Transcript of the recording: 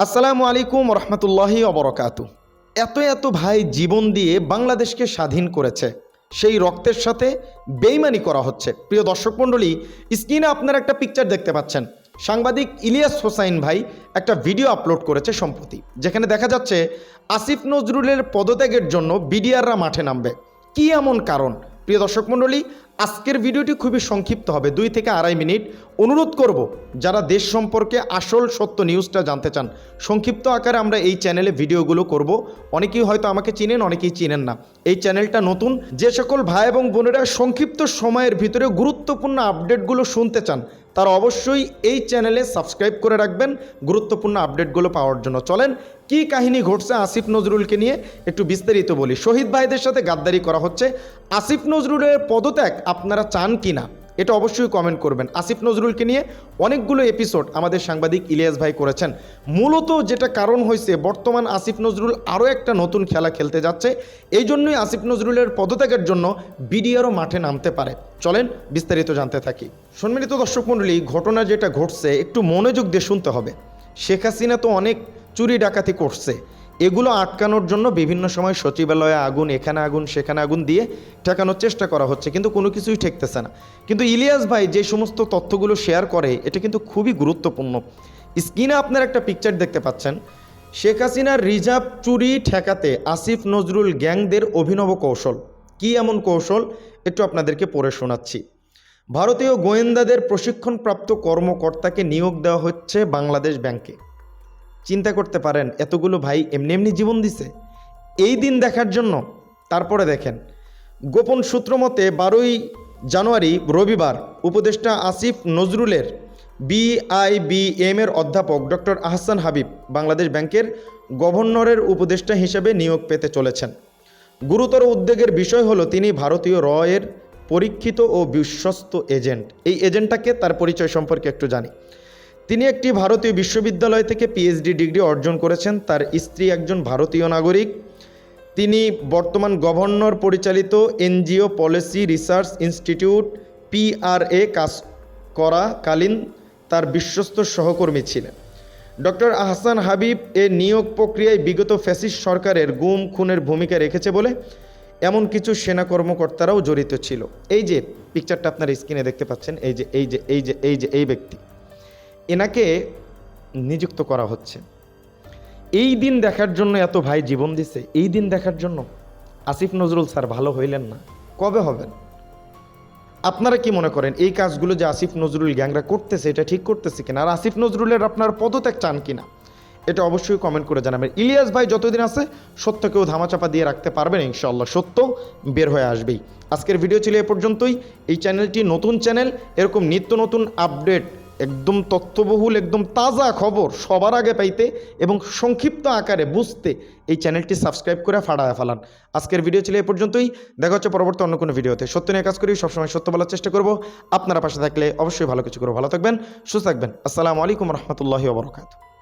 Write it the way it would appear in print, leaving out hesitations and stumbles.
আসসালামু আলাইকুম রহমতুল্লাহি অবরকাতু। এত এত ভাই জীবন দিয়ে বাংলাদেশকে স্বাধীন করেছে, সেই রক্তের সাথে বেইমানি করা হচ্ছে। প্রিয় দর্শক মণ্ডলী, স্ক্রিনে আপনারা একটা পিকচার দেখতে পাচ্ছেন। সাংবাদিক ইলিয়াস হোসাইন ভাই একটা ভিডিও আপলোড করেছে সম্প্রতি, যেখানে দেখা যাচ্ছে আসিফ নজরুলের পদত্যাগের জন্য বিডিআররা মাঠে নামবে। কি এমন কারণ? প্রিয় দর্শক মণ্ডলী, আজকের ভিডিওটি খুবই সংক্ষিপ্ত হবে, 2 থেকে আড়াই মিনিট। অনুরোধ করব, যারা দেশ সম্পর্কে আসল সত্য নিউজটা জানতে চান, সংক্ষিপ্ত আকারে আমরা এই চ্যানেলে ভিডিওগুলো করব। অনেকেই হয়তো আমাকে চিনেন, অনেকেই চিনেন না। এই চ্যানেলটা নতুন। যে সকল ভাই এবং বোনেরা সংক্ষিপ্ত সময়ের ভিতরে গুরুত্বপূর্ণ আপডেটগুলো শুনতে চান, তারা অবশ্যই এই চ্যানেলে সাবস্ক্রাইব করে রাখবেন গুরুত্বপূর্ণ আপডেটগুলো পাওয়ার জন্য। চলেন, কি কাহিনী ঘটছে আসিফ নজরুলকে নিয়ে একটু বিস্তারিত বলি। শহীদ ভাইদের সাথে গাদ্দারি করা হচ্ছে। আসিফ নজরুলের পদত্যাগ আপনারা চান কি না, এটা অবশ্যই কমেন্ট করবেন। আসিফ নজরুলকে নিয়ে অনেকগুলো এপিসোড আমাদের সাংবাদিক ইলিয়াস ভাই করেছেন। মূলত যেটা কারণ হয়েছে, বর্তমান আসিফ নজরুল আরও একটা নতুন খেলা খেলতে যাচ্ছে। এই জন্যই আসিফ নজরুলের পদত্যাগের জন্য বিডিআরও মাঠে নামতে পারে। চলেন বিস্তারিত জানতে থাকি। সম্মানিত দর্শক মণ্ডলী, ঘটনা যেটা ঘটছে একটু মনোযোগ দিয়ে শুনতে হবে। শেখ হাসিনা তো অনেক চুরি ডাকাতি করছে, এগুলো আটকানোর জন্য বিভিন্ন সময় সচিবালয়ে আগুন, এখানে আগুন, সেখানে আগুন দিয়ে ঠেকানোর চেষ্টা করা হচ্ছে, কিন্তু কোনো কিছুই ঠেকতেছে না। কিন্তু ইলিয়াস ভাই যে সমস্ত তথ্যগুলো শেয়ার করে, এটা কিন্তু খুবই গুরুত্বপূর্ণ। স্ক্রিনে আপনার একটা পিকচার দেখতে পাচ্ছেন। শেখ হাসিনার রিজার্ভ চুরি ঠেকাতে আসিফ নজরুল গ্যাংদের অভিনব কৌশল। কি এমন কৌশল, একটু আপনাদেরকে পড়ে শোনাচ্ছি। ভারতীয় গোয়েন্দাদের প্রশিক্ষণপ্রাপ্ত কর্মকর্তাকে নিয়োগ দেওয়া হচ্ছে বাংলাদেশ ব্যাংকে। চিন্তা করতে পারেন, এতগুলো ভাই এমনি এমনি জীবন দিছে এই দিন দেখার জন্য। তারপরে দেখেন, গোপন সূত্র মতে 12ই জানুয়ারি রবিবার উপদেষ্টা আসিফ নজরুলের BIBM এর অধ্যাপক ডক্টর আহসান হাবিব বাংলাদেশ ব্যাংকের গভর্নরের উপদেষ্টা হিসেবে নিয়োগ পেতে চলেছেন। গুরুতর উদ্বেগের বিষয় হলো, তিনি ভারতীয় এর পরীক্ষিত ও বিশ্বস্ত এজেন্ট। এই এজেন্টটাকে, তার পরিচয় সম্পর্কে একটু জানি। তিনি একটি ভারতীয় বিশ্ববিদ্যালয় থেকে PhD ডিগ্রি অর্জন করেছেন। তার স্ত্রী একজন ভারতীয় নাগরিক। তিনি বর্তমান গভর্নর পরিচালিত NGO policy research institute PRA কাজ করাকালীন তার বিশ্বস্ত সহকর্মী ছিলেন। ডক্টর আহসান হাবিব নিয়োগ প্রক্রিয়ায় বিগত ফ্যাসিস্ট সরকারের গুম খুনের ভূমিকা রেখেছে বলে এমন কিছু সেনা কর্মকর্তারাও জড়িত ছিল। এই যে পিকচারটা আপনার স্ক্রিনে দেখতে পাচ্ছেন, এই ব্যক্তি, এনাকে নিযুক্ত করা হচ্ছে। এই দিন দেখার জন্য এত ভাই জীবন দিছে, এই দিন দেখার জন্য। আসিফ নজরুল স্যার ভালো হইলেন না, কবে হবেন? আপনারা কি মনে করেন, এই কাজগুলো যে আসিফ নজরুল গ্যাংরা করতেছে, এটা ঠিক করতেছে কিনা? আর আসিফ নজরুলের আপনার পদত্যাগ চান কিনা, এটা অবশ্যই কমেন্ট করে জানাবেন। ইলিয়াস ভাই যতদিন আছে সত্যকেও ধামাচাপা দিয়ে রাখতে পারবেন, ইনশাআল্লাহ সত্য বের হয়ে আসবেই। আজকের ভিডিও ছিল এ পর্যন্তই। এই চ্যানেলটি নতুন চ্যানেল, এরকম নিত্য নতুন আপডেট, একদম তথ্যবহুল, একদম তাজা খবর সবার আগে পাইতে এবং সংক্ষিপ্ত আকারে বুঝতে এই চ্যানেলটি সাবস্ক্রাইব করে ফাড়ায় ফেলান। আজকের ভিডিও ছিল এ পর্যন্তই। দেখা হচ্ছে পরবর্তী অন্য কোনো ভিডিওতে। সত্য নিয়ে কাজ করি, সবসময় সত্য বলার চেষ্টা করব। আপনারা পাশে থাকলে অবশ্যই ভালো কিছু করবো। ভালো থাকবেন, সুস্থ থাকবেন। আসসালামু আলাইকুম রহমতুল্লাহি ওয়া বারাকাতুহু।